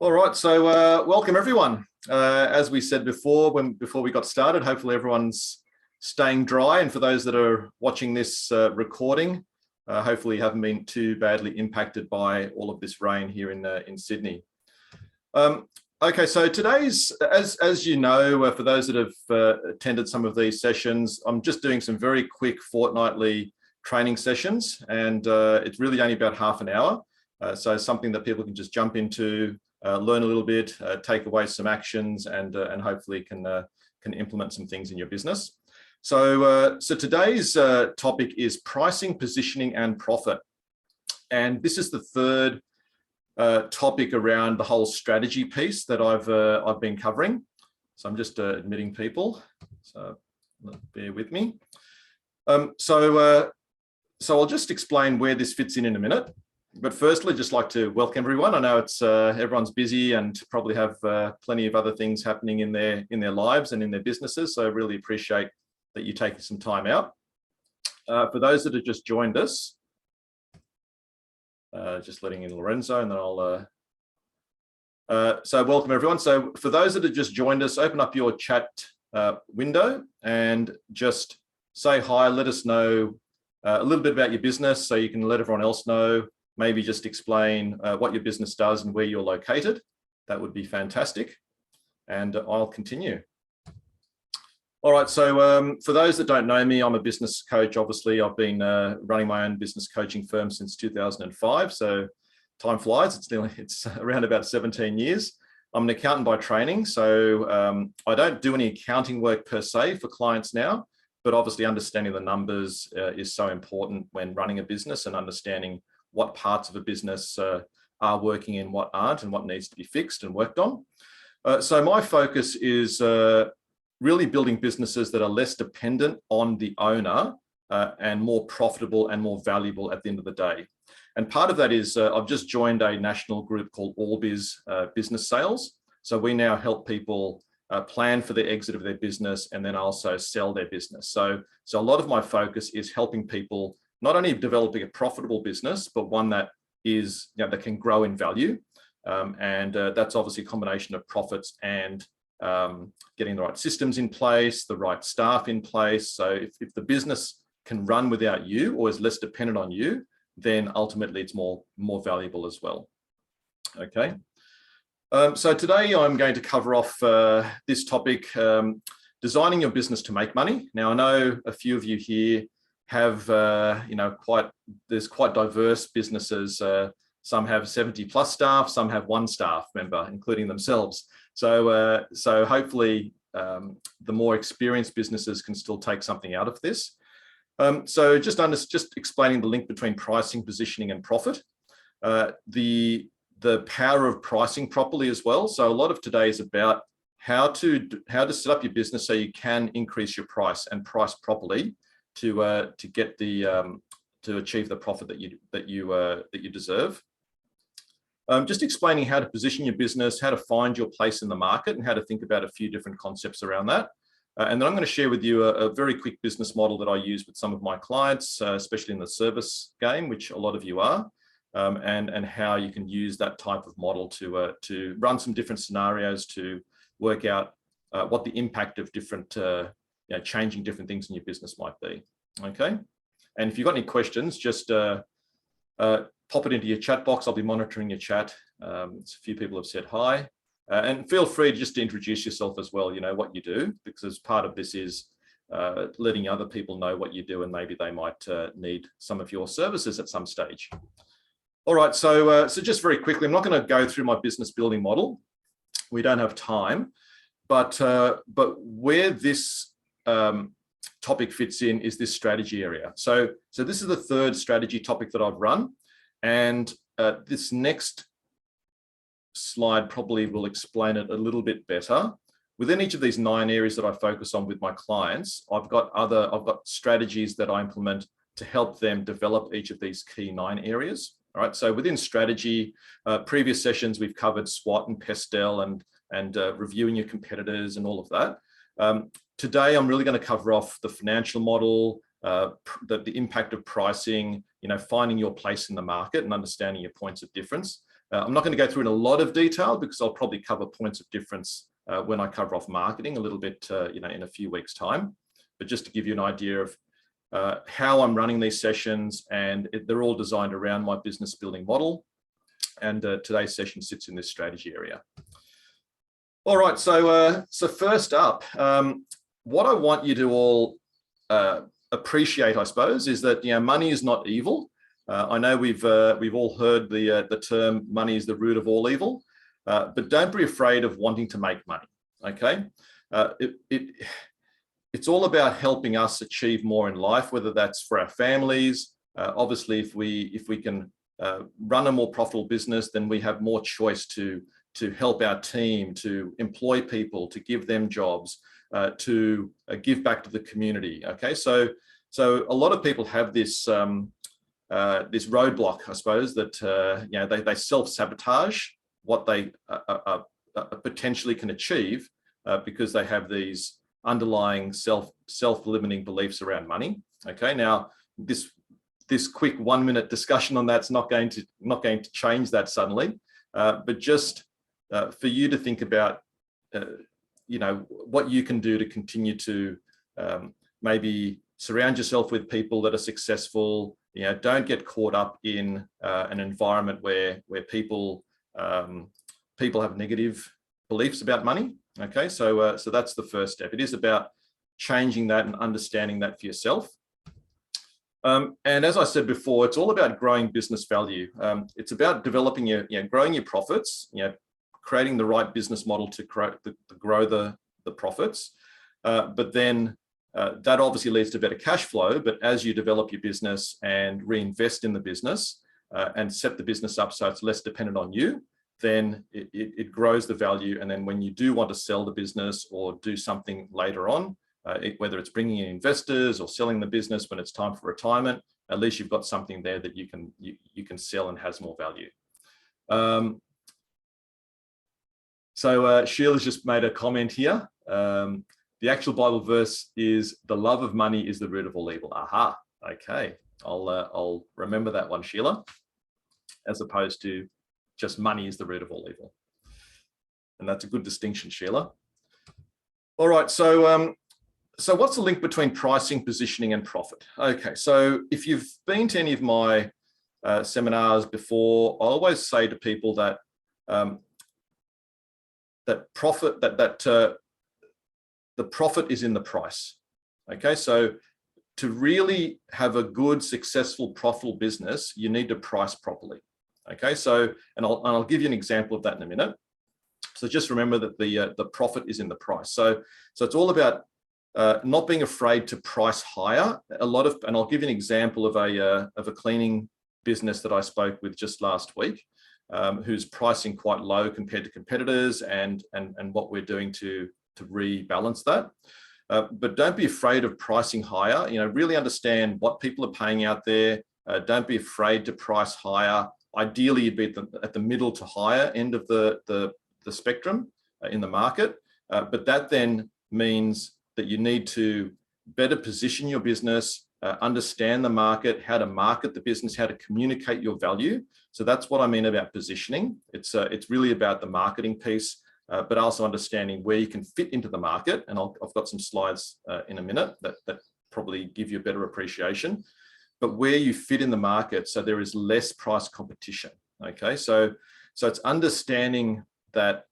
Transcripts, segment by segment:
All right, so welcome everyone. As we said before, before we got started, hopefully everyone's staying dry. And for those that are watching this recording, hopefully you haven't been too badly impacted by all of this rain here in Sydney. Okay, so today's, as you know, for those that have attended some of these sessions, I'm just doing some very quick fortnightly training sessions, and it's really only about half an hour. So something that people can just jump into, learn a little bit, take away some actions, and hopefully can implement some things in your business. So today's topic is pricing, positioning, and profit. And this is the third topic around the whole strategy piece that I've been covering. So I'm just admitting people, so bear with me. So I'll just explain where this fits in a minute. But firstly, just like to welcome everyone. I know it's everyone's busy and probably have plenty of other things happening in their lives and in their businesses. So I really appreciate that you taking some time out. For those that have just joined us, just letting in Lorenzo, and then I'll. So welcome everyone. So for those that have just joined us, open up your chat window and just say hi. Let us know a little bit about your business, so you can let everyone else know. Maybe just explain what your business does and where you're located. That would be fantastic. And I'll continue. All right, so for those that don't know me, I'm a business coach. Obviously, I've been running my own business coaching firm since 2005. So time flies, it's around about 17 years. I'm an accountant by training. So I don't do any accounting work per se for clients now, but obviously understanding the numbers is so important when running a business, and understanding what parts of a business are working and what aren't, and what needs to be fixed and worked on. So my focus is really building businesses that are less dependent on the owner and more profitable and more valuable at the end of the day. And part of that is I've just joined a national group called Allbiz Business Sales. So we now help people plan for the exit of their business and then also sell their business. So a lot of my focus is helping people not only developing a profitable business, but one that is, that can grow in value. And that's obviously a combination of profits and getting the right systems in place, the right staff in place. So if the business can run without you or is less dependent on you, then ultimately it's more valuable as well. Okay. So today I'm going to cover off this topic, designing your business to make money. Now, I know a few of you here have, there's quite diverse businesses. Some have 70 plus staff, some have one staff member, including themselves. So hopefully the more experienced businesses can still take something out of this. So just explaining the link between pricing, positioning, and profit. The power of pricing properly as well. So a lot of today is about how to set up your business so you can increase your price and price properly to get to achieve the profit that you deserve. Just explaining how to position your business, how to find your place in the market, and how to think about a few different concepts around that. And then I'm going to share with you a very quick business model that I use with some of my clients, especially in the service game, which a lot of you are, and how you can use that type of model to run some different scenarios to work out what the impact of different changing different things in your business might be. Okay. And if you've got any questions, just pop it into your chat box. I'll be monitoring your chat. A few people have said hi, and feel free just to introduce yourself as well, what you do, because part of this is letting other people know what you do, and maybe they might need some of your services at some stage. All right, so just very quickly, I'm not going to go through my business building model. We don't have time, but where this topic fits in is this strategy area. So this is the third strategy topic that I've run, and this next slide probably will explain it a little bit better. Within each of these 9 areas that I focus on with my clients, I've got strategies that I implement to help them develop each of these key 9 areas. All right. So within strategy, previous sessions we've covered SWOT and PESTEL and reviewing your competitors and all of that. Today, I'm really going to cover off the financial model, the impact of pricing, finding your place in the market and understanding your points of difference. I'm not going to go through in a lot of detail because I'll probably cover points of difference when I cover off marketing a little bit, in a few weeks' time. But just to give you an idea of how I'm running these sessions, and they're all designed around my business building model. And today's session sits in this strategy area. All right, so first up, what I want you to all appreciate, I suppose, is that money is not evil. I know we've all heard the term "money is the root of all evil," but don't be afraid of wanting to make money. Okay, it's all about helping us achieve more in life, whether that's for our families. Obviously, if we can run a more profitable business, then we have more choice to help our team, to employ people, to give them jobs, to give back to the community. Okay, so a lot of people have this this roadblock, I suppose, that they self-sabotage what they potentially can achieve because they have these underlying self-limiting beliefs around money. Okay, now this quick 1-minute discussion on that's not going to change that suddenly, but just for you to think about, what you can do to continue to maybe surround yourself with people that are successful. Don't get caught up in an environment where people have negative beliefs about money. Okay, so that's the first step. It is about changing that and understanding that for yourself. And as I said before, it's all about growing business value. It's about developing growing your profits, creating the right business model to grow the profits. But then that obviously leads to better cash flow. But as you develop your business and reinvest in the business and set the business up so it's less dependent on you, then it grows the value. And then when you do want to sell the business or do something later on, whether it's bringing in investors or selling the business when it's time for retirement, at least you've got something there that you can sell and has more value. So Sheila's just made a comment here. The actual Bible verse is, "The love of money is the root of all evil." Aha. Okay, I'll remember that one, Sheila, as opposed to just money is the root of all evil. And that's a good distinction, Sheila. All right, so what's the link between pricing, positioning, and profit? Okay, so if you've been to any of my seminars before, I always say to people that the profit is in the price. Okay, so to really have a good, successful, profitable business, you need to price properly. Okay, so and I'll give you an example of that in a minute. So just remember that the profit is in the price. So it's all about not being afraid to price higher. And I'll give you an example of a cleaning business that I spoke with just last week, who's pricing quite low compared to competitors, and what we're doing to rebalance that. But don't be afraid of pricing higher. Really understand what people are paying out there. Don't be afraid to price higher. Ideally, you'd be at the middle to higher end of the spectrum in the market. But that then means that you need to better position your business, understand the market, how to market the business, how to communicate your value. So that's what I mean about positioning. It's really about the marketing piece, but also understanding where you can fit into the market. And I've got some slides in a minute that probably give you a better appreciation. But where you fit in the market, so there is less price competition. Okay, so it's understanding that,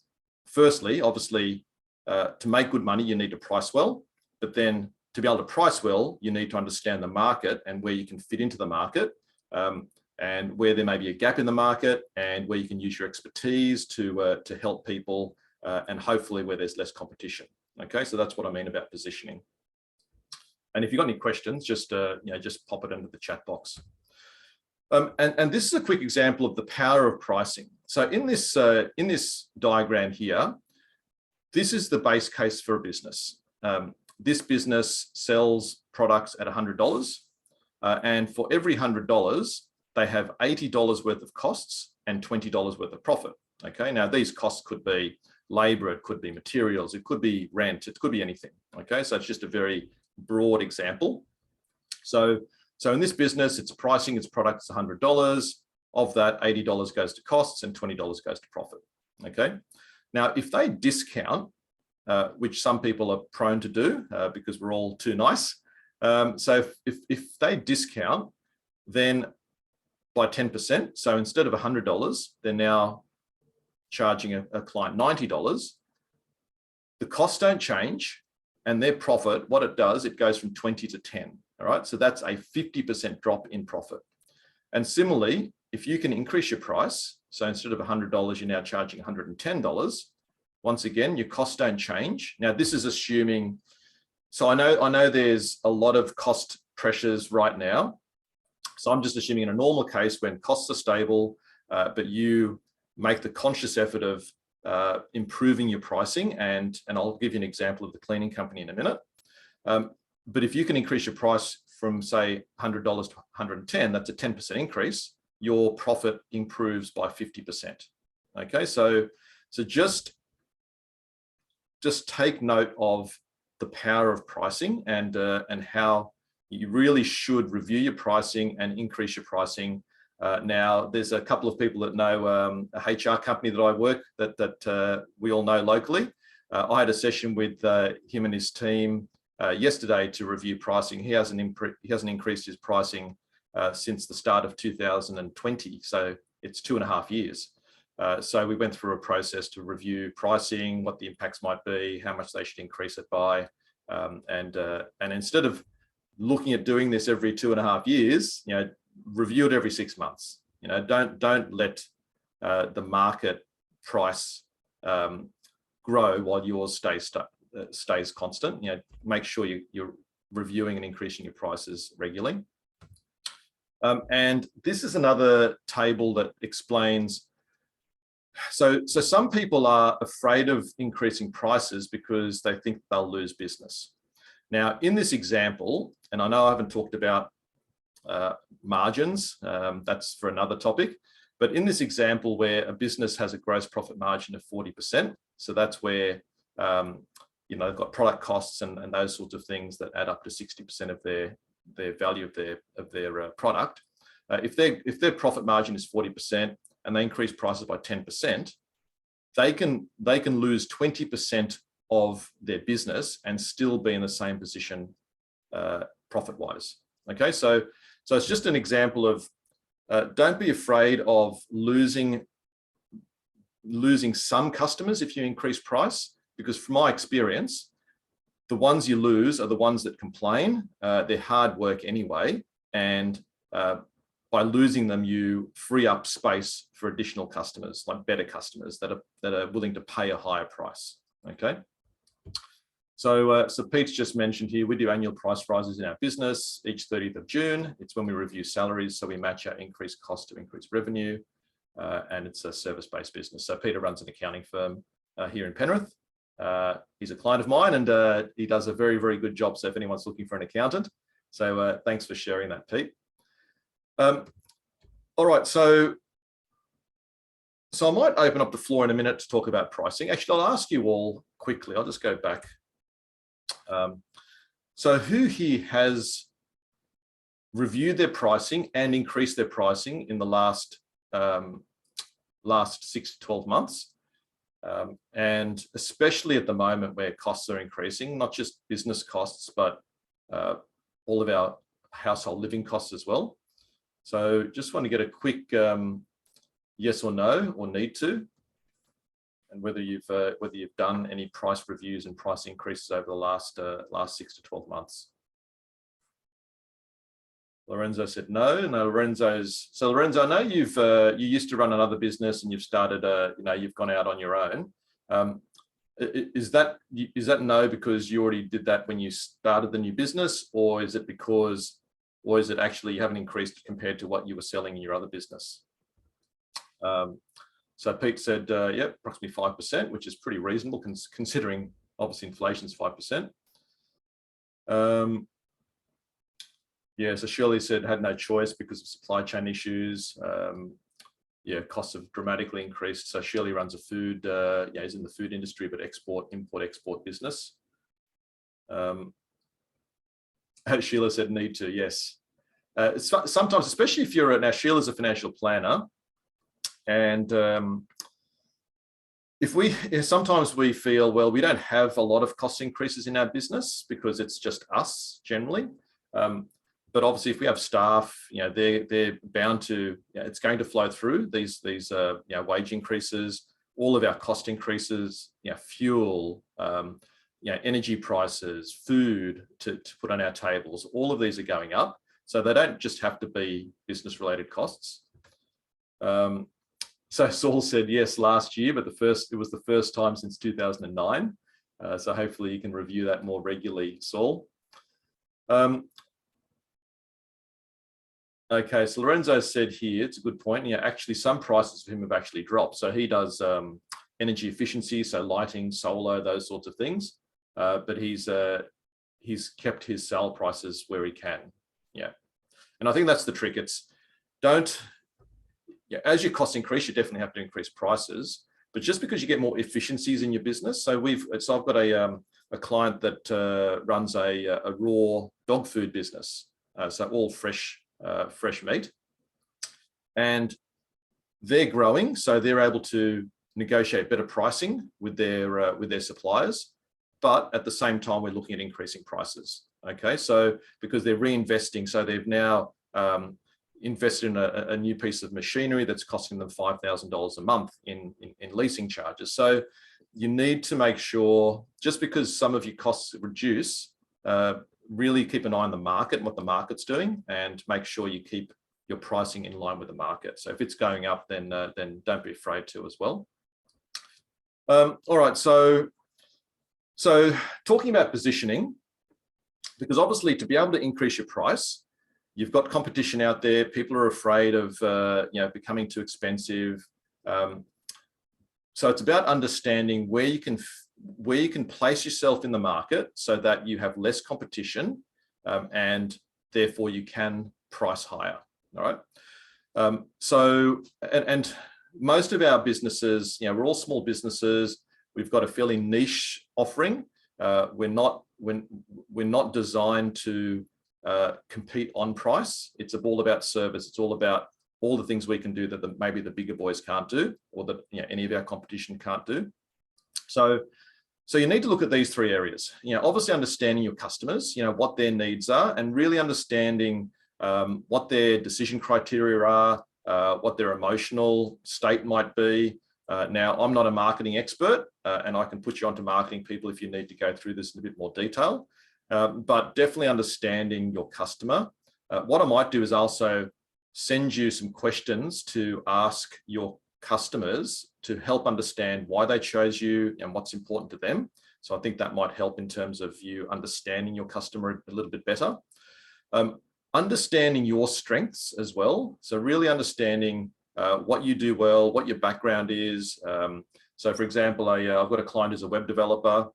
firstly, obviously, to make good money, you need to price well, but then to be able to price well, you need to understand the market and where you can fit into the market, and where there may be a gap in the market, and where you can use your expertise to help people, and hopefully where there's less competition. Okay, so that's what I mean about positioning. And if you've got any questions, just pop it into the chat box. And this is a quick example of the power of pricing. So in this diagram here, this is the base case for a business. This business sells products at $100, and for every $100, they have $80 worth of costs and $20 worth of profit. Okay, now these costs could be labor, it could be materials, it could be rent, it could be anything. Okay, so it's just a very broad example. So in this business, it's pricing its products $100. Of that, $80 goes to costs and $20 goes to profit. Okay. Now, if they discount, which some people are prone to do because we're all too nice. So if they discount, then by 10%, so instead of $100, they're now charging a client $90. The costs don't change, and their profit, what it does, it goes from 20 to 10. All right, so that's a 50% drop in profit. And similarly, if you can increase your price, so instead of $100, you're now charging $110. Once again, your costs don't change. Now, this is assuming, so I know there's a lot of cost pressures right now. So I'm just assuming in a normal case when costs are stable, but you make the conscious effort of improving your pricing, and I'll give you an example of the cleaning company in a minute. But if you can increase your price from say $100 to $110, that's a 10% increase. Your profit improves by 50%. Okay, so just take note of the power of pricing and how you really should review your pricing and increase your pricing. Now, there's a couple of people that know a HR company that I work that we all know locally. I had a session with him and his team yesterday to review pricing. He hasn't increased his pricing since the start of 2020, so it's 2.5 years. So we went through a process to review pricing, what the impacts might be, how much they should increase it by, and instead of looking at doing this every 2.5 years, review it every 6 months. Don't let the market price grow while yours stays constant. Make sure you're reviewing and increasing your prices regularly. And this is another table that explains. So some people are afraid of increasing prices because they think they'll lose business. Now, in this example, and I know I haven't talked about margins, that's for another topic, but in this example where a business has a gross profit margin of 40%, so that's where they've got product costs and those sorts of things that add up to 60% of their value of their product. If their profit margin is 40% and they increase prices by 10%, they can lose 20% of their business and still be in the same position profit-wise. Okay, so it's just an example of don't be afraid of losing some customers if you increase price, because from my experience, the ones you lose are the ones that complain. They're hard work anyway, and by losing them, you free up space for additional customers, like better customers that are willing to pay a higher price. Okay. So Pete's just mentioned here, we do annual price rises in our business each 30th of June. It's when we review salaries, so we match our increased cost to increased revenue, and it's a service-based business. So Peter runs an accounting firm here in Penrith. He's a client of mine, and he does a very, very good job. So if anyone's looking for an accountant, so thanks for sharing that, Pete. All right, so I might open up the floor in a minute to talk about pricing. Actually, I'll ask you all quickly. I'll just go back. So who here has reviewed their pricing and increased their pricing in the last 6 to 12 months? And especially at the moment where costs are increasing, not just business costs, but all of our household living costs as well. So just want to get a quick yes or no, or need to, and whether you've done any price reviews and price increases over the last 6 to 12 months. Lorenzo said no. No, so Lorenzo, I know you used to run another business and you've started you've gone out on your own. Is that no because you already did that when you started the new business, or is it actually you haven't increased compared to what you were selling in your other business? So Pete said, yeah, approximately 5%, which is pretty reasonable considering obviously inflation's 5%. Yeah, so Shirley said had no choice because of supply chain issues. Yeah, costs have dramatically increased. So Shirley runs a food, is in the food industry, but import-export business. Sheila said need to, yes. sometimes, especially if you're now Sheila's a financial planner, and sometimes we feel, well, we don't have a lot of cost increases in our business because it's just us generally. But obviously, if we have staff, they're bound to, it's going to flow through these wage increases, all of our cost increases, fuel, energy prices, food to put on our tables. All of these are going up, so they don't just have to be business-related costs. So Saul said yes last year, but it was the first time since 2009. So hopefully you can review that more regularly, Saul. Okay, so Lorenzo said here, it's a good point. Actually, some prices for him have actually dropped. So he does energy efficiency, so lighting, solar, those sorts of things. But he's kept his sale prices where he can. Yeah, and I think that's the trick. As your costs increase, you definitely have to increase prices. But just because you get more efficiencies in your business, so I've got a client that runs a raw dog food business, so all fresh meat, and they're growing, so they're able to negotiate better pricing with their suppliers. But at the same time, we're looking at increasing prices. Okay, so because they're reinvesting, so they've now invested in a new piece of machinery that's costing them $5,000 a month in leasing charges. So you need to make sure, just because some of your costs reduce, really keep an eye on the market and what the market's doing, and make sure you keep your pricing in line with the market. So if it's going up, then don't be afraid to as well. All right, so talking about positioning, because obviously to be able to increase your price, you've got competition out there. People are afraid of becoming too expensive. So it's about understanding where you can place yourself in the market so that you have less competition, and therefore you can price higher. All right. And most of our businesses, we're all small businesses. We've got a fairly niche offering. We're not designed to compete on price. It's all about service. It's all about all the things we can do that maybe the bigger boys can't do, or that any of our competition can't do. So you need to look at these three areas. Obviously understanding your customers, what their needs are, and really understanding what their decision criteria are, what their emotional state might be. Now, I'm not a marketing expert, and I can put you onto marketing people if you need to go through this in a bit more detail. But definitely understanding your customer. What I might do is also send you some questions to ask your customers to help understand why they chose you and what's important to them. So I think that might help in terms of you understanding your customer a little bit better. Understanding your strengths as well. So really understanding what you do well, what your background is. So for example, I've got a client who's a web developer,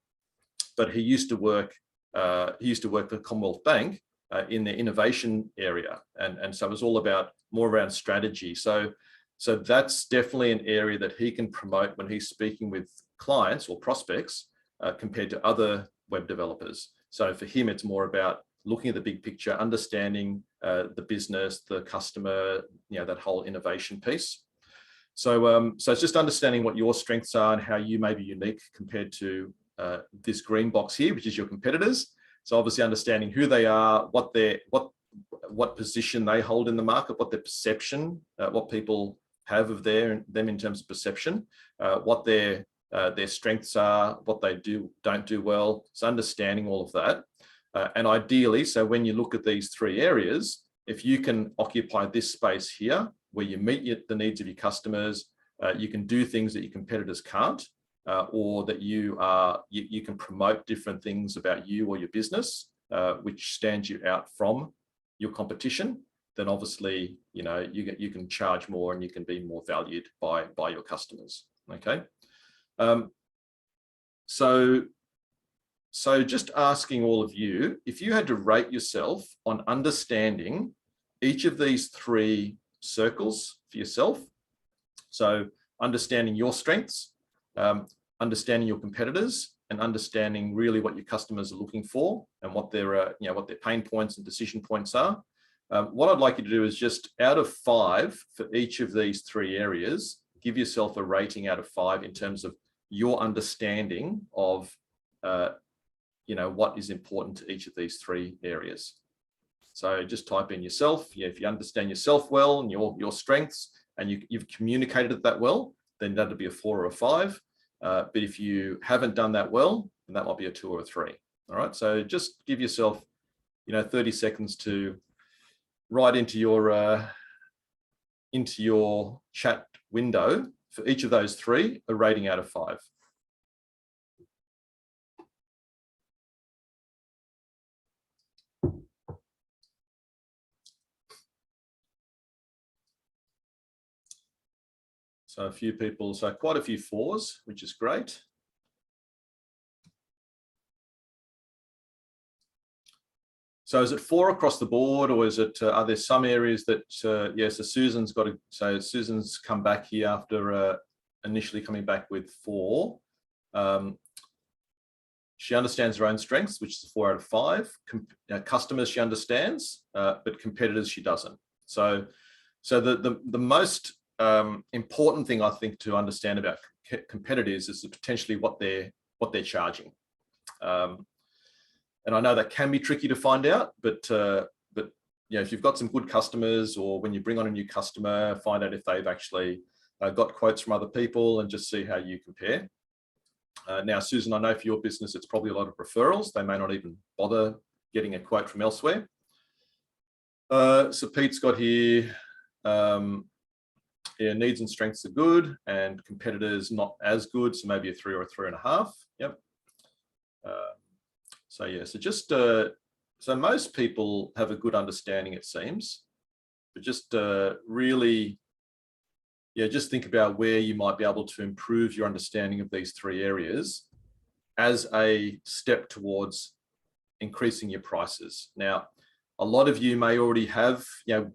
but he used to work for Commonwealth Bank in the innovation area. And so it was all more around strategy. So that's definitely an area that he can promote when he's speaking with clients or prospects compared to other web developers. So for him, it's more about looking at the big picture, understanding the business, the customer, that whole innovation piece. So it's just understanding what your strengths are and how you may be unique compared to this green box here, which is your competitors. So obviously understanding who they are, what position they hold in the market, what their perception, what people have of them in terms of perception, what their strengths are, what they don't do well. So understanding all of that. And ideally, so when you look at these three areas, if you can occupy this space here, where you meet the needs of your customers, you can do things that your competitors can't, or that you can promote different things about you or your business, which stands you out from your competition, then obviously, you can charge more and you can be more valued by your customers. Okay. So just asking all of you, if you had to rate yourself on understanding each of these three circles for yourself, so understanding your strengths, understanding your competitors, and understanding really what your customers are looking for and what their pain points and decision points are. What I'd like you to do is just out of 5 for each of these 3 areas, give yourself a rating out of 5 in terms of your understanding of, what is important to each of these 3 areas. So just type in yourself. If you understand yourself well and your strengths, and you've communicated that well, then that'd be a 4 or a 5. But if you haven't done that well, then that might be a 2 or a 3. All right. So just give yourself, 30 seconds to write into your chat window for each of those 3 a rating out of 5. So a few people, so quite a few 4s, which is great. So is it 4 across the board, or is it, are there some areas that, yes, so Susan's come back here after initially coming back with 4. She understands her own strengths, which is a 4 out of 5. Customers she understands, but competitors she doesn't. So the most important thing I think to understand about competitors is potentially what they're charging. And I know that can be tricky to find out, but if you've got some good customers, or when you bring on a new customer, find out if they've actually got quotes from other people, and just see how you compare. Now, Susan, I know for your business, it's probably a lot of referrals. They may not even bother getting a quote from elsewhere. So Pete's got here, needs and strengths are good, and competitors not as good, so maybe a 3 or a 3.5. Yep. So yeah, so just so most people have a good understanding, it seems, but just really, just think about where you might be able to improve your understanding of these 3 areas as a step towards increasing your prices. Now, a lot of you may already have,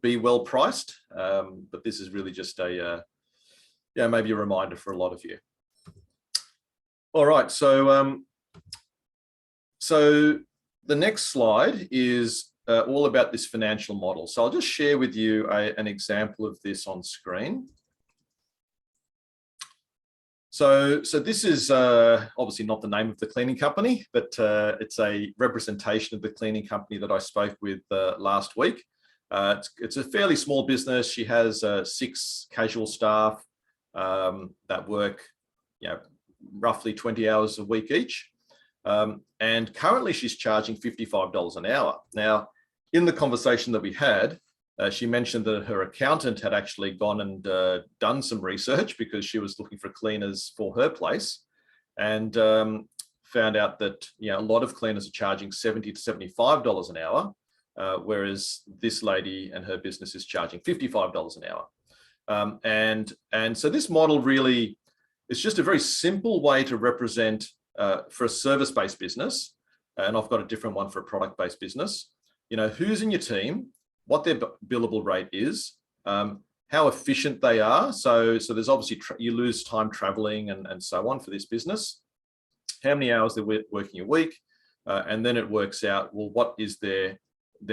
be well priced, but this is really just a, maybe a reminder for a lot of you. All right, so the next slide is all about this financial model. So I'll just share with you an example of this on screen. So this is obviously not the name of the cleaning company, but it's a representation of the cleaning company that I spoke with last week. It's a fairly small business. She has 6 casual staff that work, roughly 20 hours a week each. And currently she's charging $55 an hour. Now, in the conversation that we had, she mentioned that her accountant had actually gone and done some research, because she was looking for cleaners for her place, and found out that a lot of cleaners are charging $70 to $75 an hour, whereas this lady and her business is charging $55 an hour. And so this model really is just a very simple way to represent for a service-based business, and I've got a different one for a product-based business, who's in your team, what their billable rate is, how efficient they are. So there's obviously, you lose time traveling and so on for this business, how many hours they're working a week, and then it works out, well, what is their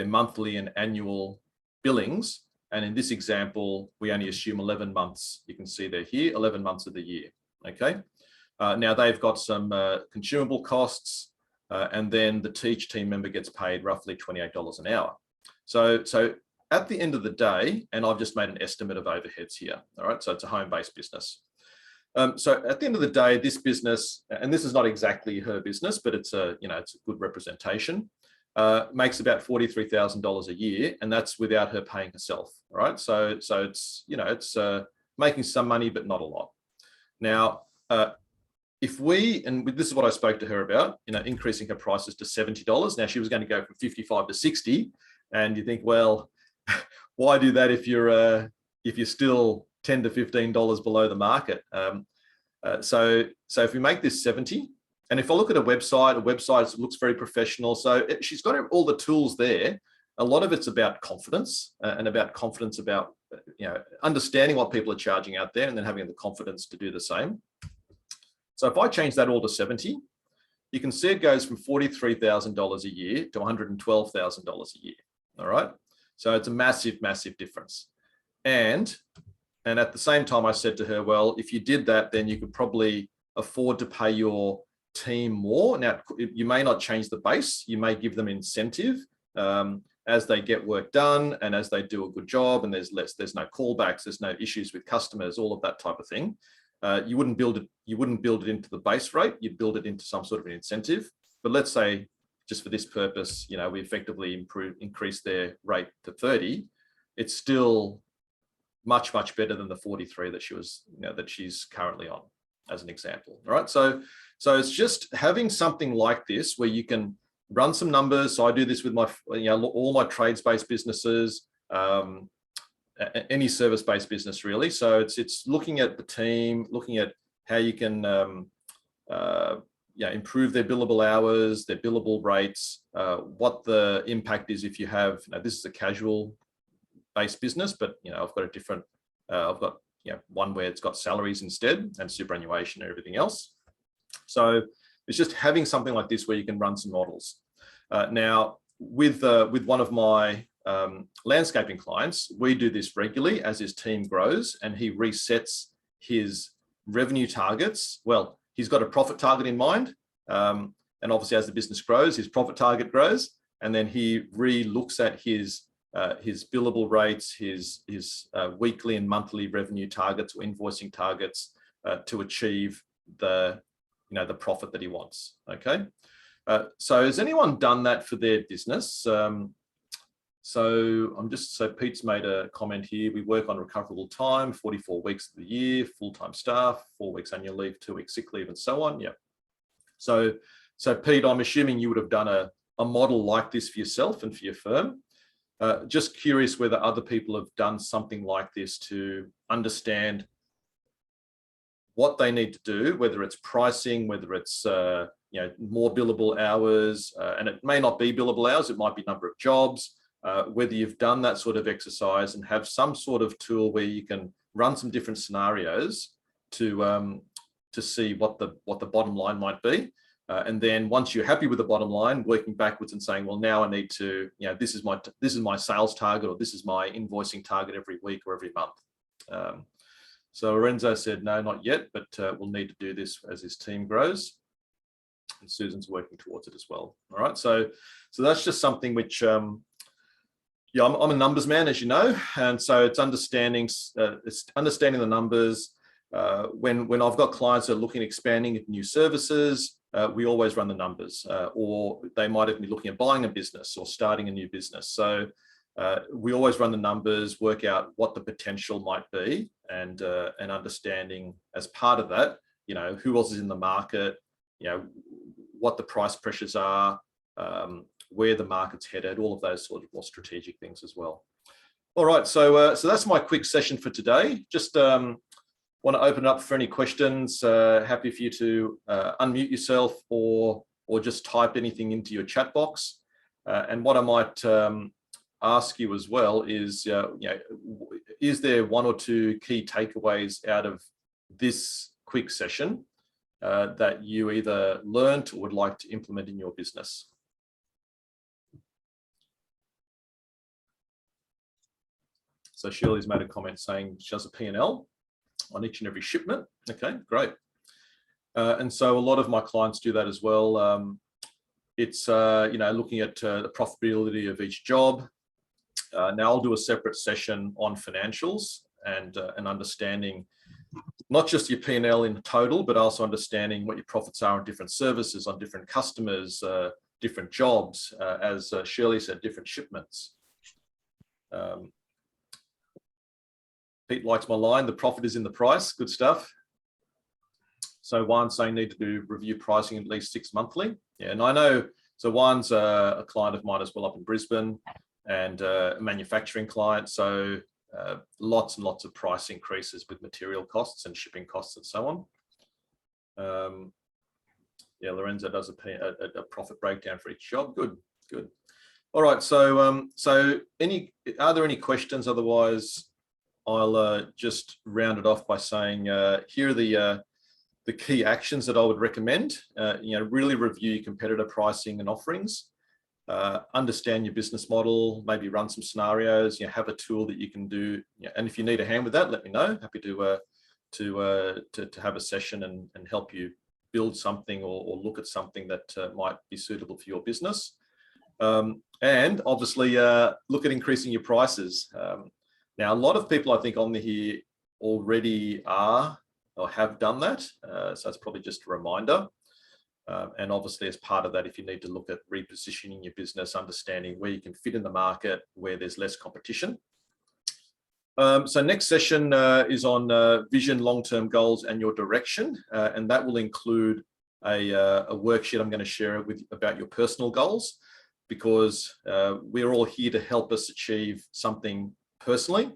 monthly and annual billings. And in this example, we only assume 11 months. You can see they're here, 11 months of the year, okay? Now they've got some consumable costs, and then the each team member gets paid roughly $28 an hour. So at the end of the day, and I've just made an estimate of overheads here, all right? So it's a home-based business. So at the end of the day, this business, and this is not exactly her business, but it's a, it's a good representation, makes about $43,000 a year, and that's without her paying herself, all right? So it's, it's making some money, but not a lot. Now, if we, and this is what I spoke to her about, increasing her prices to $70. Now she was going to go from 55 to 60, and you think, well, why do that if you're still $10 to $15 below the market? So if we make this 70, and if I look at a website looks very professional. So she's got all the tools there. A lot of it's about confidence, and about confidence about, understanding what people are charging out there, and then having the confidence to do the same. So if I change that all to 70, you can see it goes from $43,000 a year to $112,000 a year. All right. So it's a massive, massive difference. And at the same time, I said to her, well, if you did that, then you could probably afford to pay your team more. Now, you may not change the base. You may give them incentive as they get work done and as they do a good job, and there's no callbacks, there's no issues with customers, all of that type of thing. You wouldn't build it into the base rate. You'd build it into some sort of an incentive. But let's say, just for this purpose, we effectively increase their rate to 30. It's still much, much better than the 43 that that she's currently on, as an example. All right. So it's just having something like this where you can run some numbers. So I do this with my, all my trades-based businesses, any service-based business really. So it's looking at the team, looking at how you can improve their billable hours, their billable rates, what the impact is if you have, this is a casual based business, but I've got a different, I've got one where it's got salaries instead and superannuation and everything else. So it's just having something like this where you can run some models. Now with one of my landscaping clients, we do this regularly as his team grows and he resets his revenue targets. Well, he's got a profit target in mind. And obviously as the business grows, his profit target grows. And then he re-looks at his billable rates, his weekly and monthly revenue targets or invoicing targets to achieve the profit that he wants. Okay. So has anyone done that for their business? So Pete's made a comment here. We work on recoverable time, 44 weeks of the year, full-time staff, 4 weeks annual leave, 2 weeks sick leave, and so on. Yeah. So Pete, I'm assuming you would have done a model like this for yourself and for your firm. Just curious whether other people have done something like this to understand what they need to do, whether it's pricing, whether it's more billable hours, and it may not be billable hours, it might be number of jobs, whether you've done that sort of exercise and have some sort of tool where you can run some different scenarios to see what the bottom line might be. And then once you're happy with the bottom line, working backwards and saying, well, now I need to, this is my sales target, or this is my invoicing target every week or every month. So Lorenzo said, no, not yet, but we'll need to do this as his team grows. And Susan's working towards it as well. All right. So that's just something which, I'm a numbers man, as you know. And so it's understanding the numbers. When I've got clients that are looking at expanding into new services, we always run the numbers, or they might even be looking at buying a business or starting a new business. So we always run the numbers, work out what the potential might be, and understanding as part of that, who else is in the market, what the price pressures are, where the market's headed, all of those sort of more strategic things as well. All right, so that's my quick session for today. Just want to open it up for any questions. Happy for you to unmute yourself or just type anything into your chat box. And what I might ask you as well is, is there one or two key takeaways out of this quick session that you either learned or would like to implement in your business? So Shirley's made a comment saying she does a P&L on each and every shipment. Okay, great. And so a lot of my clients do that as well. It's looking at the profitability of each job. Now I'll do a separate session on financials and understanding not just your P&L in total, but also understanding what your profits are on different services, on different customers, different jobs, as Shirley said, different shipments. Pete likes my line, the profit is in the price. Good stuff. So Juan's saying need to review pricing at least 6 monthly. Yeah, and I know, so Juan's a client of mine as well up in Brisbane, and a manufacturing client. So lots and lots of price increases with material costs and shipping costs and so on. Yeah, Lorenzo does a profit breakdown for each job. Good, good. All right, so are there any questions? Otherwise, I'll just round it off by saying here are the key actions that I would recommend. Really review competitor pricing and offerings. understand your business model, maybe run some scenarios, have a tool that you can do. And if you need a hand with that, let me know. Happy to have a session and help you build something or look at something that might be suitable for your business. And obviously look at increasing your prices. Now, a lot of people I think on here already are or have done that. So it's probably just a reminder. And obviously as part of that, if you need to look at repositioning your business, understanding where you can fit in the market, where there's less competition. So next session is on vision, long-term goals and your direction. And that will include a worksheet I'm going to share with about your personal goals, because we're all here to help us achieve something personally.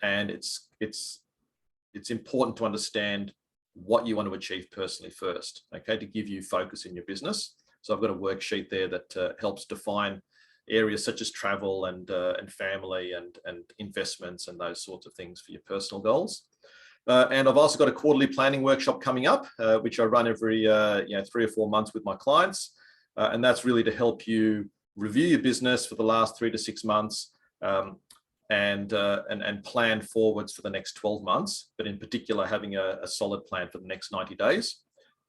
And it's important to understand what you want to achieve personally first, okay, to give you focus in your business. So I've got a worksheet there that helps define areas such as travel and family and investments and those sorts of things for your personal goals. And I've also got a quarterly planning workshop coming up, which I run every 3 or 4 months with my clients. And that's really to help you review your business for the last 3 to 6 months and plan forwards for the next 12 months, but in particular having a solid plan for the next 90 days.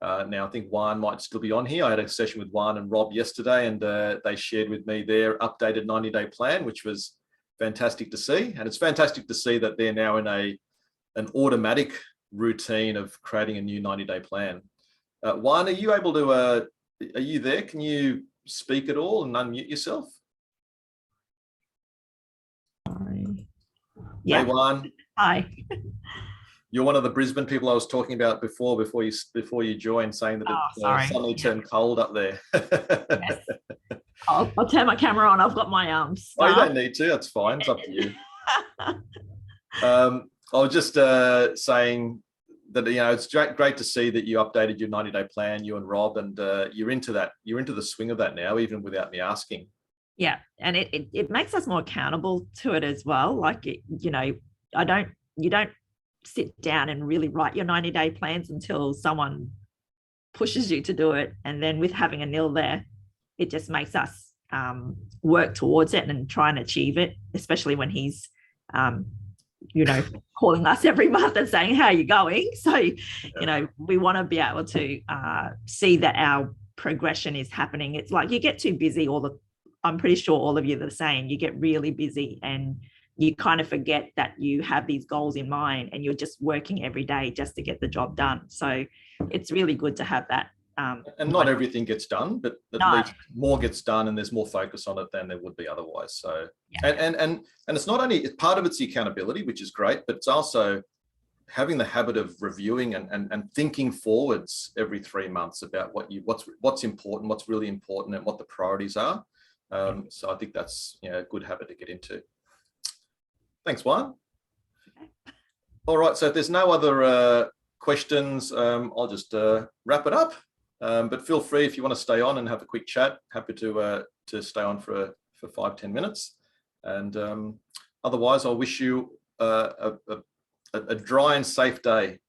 Now, I think Juan might still be on here. I had a session with Juan and Rob yesterday, and they shared with me their updated 90-day plan, which was fantastic to see. And it's fantastic to see that they're now in an automatic routine of creating a new 90-day plan. Juan, are you able to, are you there? Can you speak at all and unmute yourself? Yeah. Hey, Juan. Hi. You're one of the Brisbane people I was talking about before you joined, saying that it suddenly turned cold up there. Yes. I'll turn my camera on. I've got my arms. Oh, you don't need to. That's fine. It's up to you. I was just saying that it's great to see that you updated your 90-day plan, you and Rob, and you're into that. You're into the swing of that now, even without me asking. Yeah, and it makes us more accountable to it as well. Like you don't sit down and really write your 90-day plans until someone pushes you to do it. And then with having Anil there, it just makes us work towards it and try and achieve it, especially when he's, calling us every month and saying, how are you going? So, we want to be able to see that our progression is happening. It's like you get too busy I'm pretty sure all of you are the same. You get really busy and you kind of forget that you have these goals in mind and you're just working every day just to get the job done. So it's really good to have that. And not everything gets done, but at least more gets done and there's more focus on it than there would be otherwise. So, yeah. And it's not only, part of it's the accountability, which is great, but it's also having the habit of reviewing and thinking forwards every 3 months about what's important, what's really important and what the priorities are. So I think that's a good habit to get into. Thanks, Juan. Okay. All right, so if there's no other questions, I'll just wrap it up. But feel free, if you want to stay on and have a quick chat, happy to stay on for 5-10 minutes. And otherwise, I'll wish you a dry and safe day.